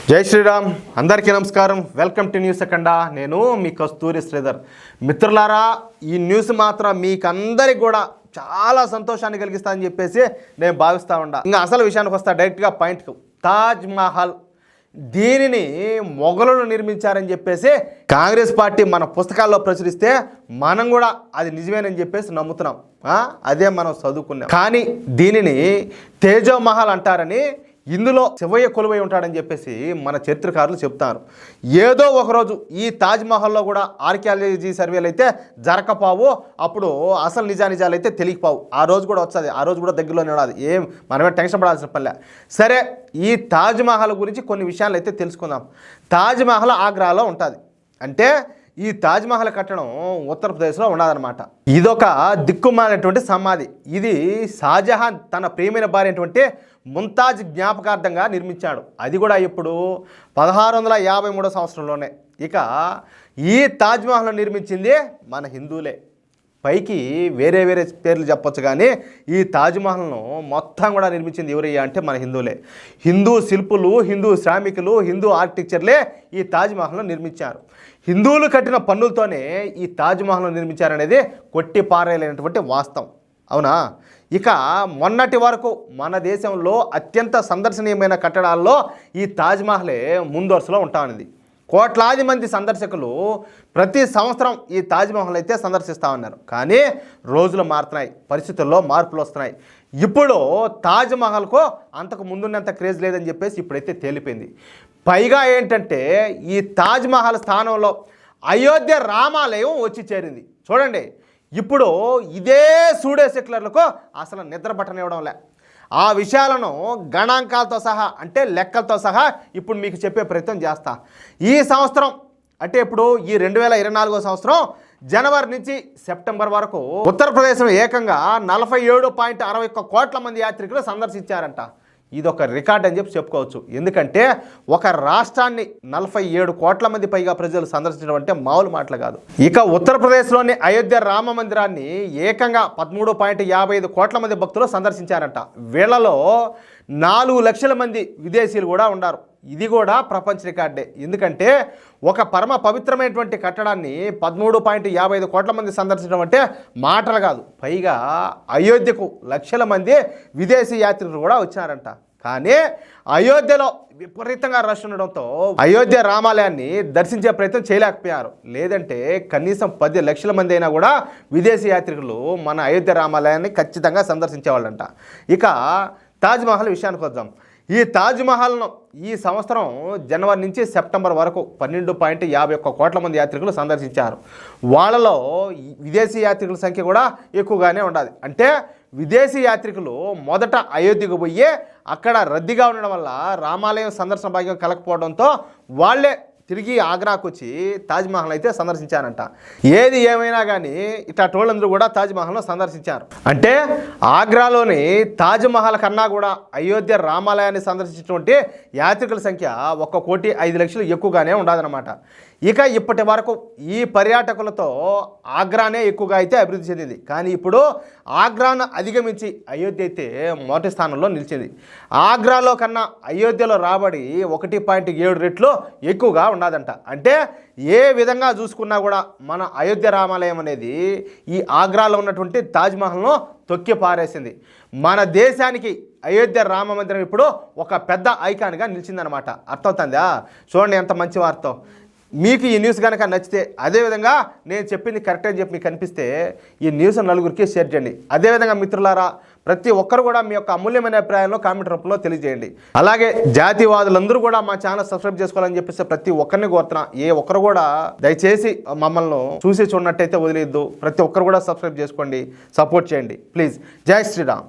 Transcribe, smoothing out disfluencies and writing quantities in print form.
జై శ్రీరామ్. అందరికీ నమస్కారం. వెల్కమ్ టు న్యూస్ అఖండ. నేను మీ కస్తూరి శ్రీధర్. మిత్రులారా, ఈ న్యూస్ మాత్రం మీకందరికి కూడా చాలా సంతోషాన్ని కలిగిస్తానని చెప్పేసి నేను భావిస్తూ ఉన్నా. ఇంకా అసలు విషయానికి వస్తా, డైరెక్ట్గా పాయింట్కు. తాజ్ మహల్ దీనిని మొఘలులు నిర్మించారని చెప్పేసి కాంగ్రెస్ పార్టీ మన పుస్తకాల్లో ప్రచురిస్తే మనం కూడా అది నిజమేనని చెప్పేసి నమ్ముతున్నాం. అదే మనం చదువుకున్నాం. కానీ దీనిని తేజో మహల్ అంటారని, ఇందులో శివయ్య కొలువై ఉంటాడని చెప్పేసి మన చరిత్రకారులు చెప్తారు. ఏదో ఒకరోజు ఈ తాజ్ మహల్లో కూడా ఆర్కియాలజీ సర్వేలు అయితే జరగకపోవు, అప్పుడు అసలు నిజాలు అయితే తెలియకపోవు. ఆ రోజు కూడా వస్తుంది, ఆ రోజు కూడా దగ్గరలోనే ఉన్నది. మనమే టెన్షన్ పడాల్సిన పల్లె. సరే, ఈ తాజ్ మహల్ గురించి కొన్ని విషయాలు అయితే తెలుసుకుందాం. తాజ్ మహల్ ఆగ్రాలో ఉంటుంది. అంటే ఈ తాజ్ మహల్ కట్టడం ఉత్తరప్రదేశ్లో ఉన్నదన్నమాట. ఇదొక దిక్కుమాలినటువంటి సమాధి. ఇది షాజహాన్ తన ప్రియమైన భార్య అయినటువంటి ముంతాజ్ జ్ఞాపకార్థంగా నిర్మించాడు. అది కూడా ఇప్పుడు 1653 సంవత్సరంలోనే. ఇక ఈ తాజ్ మహల్ నిర్మించింది మన హిందువులే. పైకి వేరే పేర్లు చెప్పొచ్చు, కానీ ఈ తాజ్మహల్ను మొత్తం కూడా నిర్మించింది ఎవరయ్యా అంటే మన హిందువులే. హిందూ శిల్పులు, హిందూ శ్రామికులు, హిందూ ఆర్కిటెక్చర్లే ఈ తాజ్మహల్ను నిర్మించారు. హిందువులు కట్టిన పన్నులతోనే ఈ తాజ్మహల్ను నిర్మించారనేది కొట్టి పారేయలేనటువంటి వాస్తవం. అవునా? ఇక మొన్నటి వరకు మన దేశంలో అత్యంత సందర్శనీయమైన కట్టడాల్లో ఈ తాజ్మహలే ముందొరుసలో ఉంటామనేది. కోట్లాది మంది సందర్శకులు ప్రతి సంవత్సరం ఈ తాజ్మహల్ అయితే సందర్శిస్తూ ఉన్నారు. కానీ రోజులు మారుతున్నాయి, పరిస్థితుల్లో మార్పులు వస్తున్నాయి. ఇప్పుడు తాజ్మహల్కు అంతకు ముందున్నంత క్రేజ్ లేదని చెప్పేసి ఇప్పుడైతే తేలిపోయింది. పైగా ఏంటంటే ఈ తాజ్మహల్ స్థానంలో అయోధ్య రామాలయం వచ్చి చేరింది. చూడండి, ఇప్పుడు ఇదే సూడే సెక్యులర్లకు అసలు నిద్ర పట్టనివ్వడంలే. ఆ విషయాలను గణాంకాలతో సహా, అంటే లెక్కలతో సహా ఇప్పుడు మీకు చెప్పే ప్రయత్నం చేస్తా. ఈ సంవత్సరం అంటే ఇప్పుడు ఈ 2024 సంవత్సరం జనవరి నుంచి సెప్టెంబర్ వరకు ఉత్తరప్రదేశ్లో ఏకంగా 47.61 కోట్ల మంది యాత్రికులు సందర్శించారంట. ఇదొక రికార్డ్ అని చెప్పుకోవచ్చు. ఎందుకంటే ఒక రాష్ట్రాన్ని 47 కోట్ల మంది పైగా ప్రజలు సందర్శించడం అంటే మామూలు మాటలు కాదు. ఇక ఉత్తరప్రదేశ్లోని అయోధ్య రామ మందిరాన్ని ఏకంగా 13.55 కోట్ల మంది భక్తులు సందర్శించారంట. వీళ్ళలో 4 లక్షల మంది విదేశీయులు కూడా ఉన్నారు. ఇది కూడా ప్రపంచ రికార్డే. ఎందుకంటే ఒక పరమ పవిత్రమైనటువంటి కట్టడాన్ని 13.55 కోట్ల మంది సందర్శించడం అంటే మాటలు కాదు. పైగా అయోధ్యకు లక్షల మంది విదేశీ యాత్రికులు కూడా వచ్చారంట. కానీ అయోధ్యలో విపరీతంగా రష్ ఉండడంతో అయోధ్య రామాలయాన్ని దర్శించే ప్రయత్నం చేయలేకపోయారు. లేదంటే కనీసం 10 లక్షల మంది అయినా కూడా విదేశీ యాత్రికులు మన అయోధ్య రామాలయాన్ని ఖచ్చితంగా సందర్శించేవాళ్ళంట. ఇక తాజ్మహల్ విషయానికి వద్దాం. ఈ తాజ్మహల్ను ఈ సంవత్సరం జనవరి నుంచి సెప్టెంబర్ వరకు 12.51 కోట్ల మంది యాత్రికులు సందర్శించారు. వాళ్ళలో విదేశీ యాత్రికుల సంఖ్య కూడా ఎక్కువగానే ఉండాలి. అంటే విదేశీ యాత్రికులు మొదట అయోధ్యకు పోయి అక్కడ రద్దీగా ఉండడం వల్ల రామాలయం సందర్శన భాగ్యం కలగకపోవడంతో వాళ్ళే తిరిగి ఆగ్రాకు వచ్చి తాజ్మహల్ అయితే సందర్శించారంట. ఏది ఏమైనా కానీ ఇట్లా టోళ్ళందరూ కూడా తాజ్మహల్ను సందర్శించారు. అంటే ఆగ్రాలోని తాజ్మహల్ కన్నా కూడా అయోధ్య రామాలయాన్ని సందర్శించినటువంటి యాత్రికుల సంఖ్య 1,05,00,000 ఎక్కువగానే ఉండదన్నమాట. ఇక ఇప్పటి వరకు ఈ పర్యాటకులతో ఆగ్రానే ఎక్కువగా అయితే అభివృద్ధి చెందింది. కానీ ఇప్పుడు ఆగ్రాను అధిగమించి అయోధ్య అయితే మొదటి స్థానంలో నిలిచింది. ఆగ్రాలో కన్నా అయోధ్యలో రాబడి 1.7 రెట్లు ఎక్కువగా ఉన్నదంట. అంటే ఏ విధంగా చూసుకున్నా కూడా మన అయోధ్య రామాలయం అనేది ఈ ఆగ్రాలో ఉన్నటువంటి తాజ్మహల్ను తొక్కి పారేసింది. మన దేశానికి అయోధ్య రామ మందిరం ఇప్పుడు ఒక పెద్ద ఐకాన్గా నిలిచిందనమాట. అర్థమవుతుందా? చూడండి ఎంత మంచి వార్త. మీకు ఈ న్యూస్ కనుక నచ్చితే, అదేవిధంగా నేను చెప్పింది కరెక్ట్ అని చెప్పి మీకు కనిపిస్తే ఈ న్యూస్ నలుగురికి షేర్ చేయండి. అదేవిధంగా మిత్రులారా, ప్రతి ఒక్కరు కూడా మీ యొక్క అమూల్యమైన అభిప్రాయాలను కామెంట్ రూపంలో తెలియజేయండి. అలాగే జాతీయవాదులందరూ కూడా మా ఛానల్ సబ్స్క్రైబ్ చేసుకోవాలని చెప్పేసి ప్రతి ఒక్కరిని కోరుతున్నా. ఏ ఒక్కరు కూడా దయచేసి మమ్మల్ని చూసి చూడనట్టయితే వదిలేద్దు. ప్రతి ఒక్కరు కూడా సబ్స్క్రైబ్ చేసుకోండి, సపోర్ట్ చేయండి ప్లీజ్. జై శ్రీరామ్.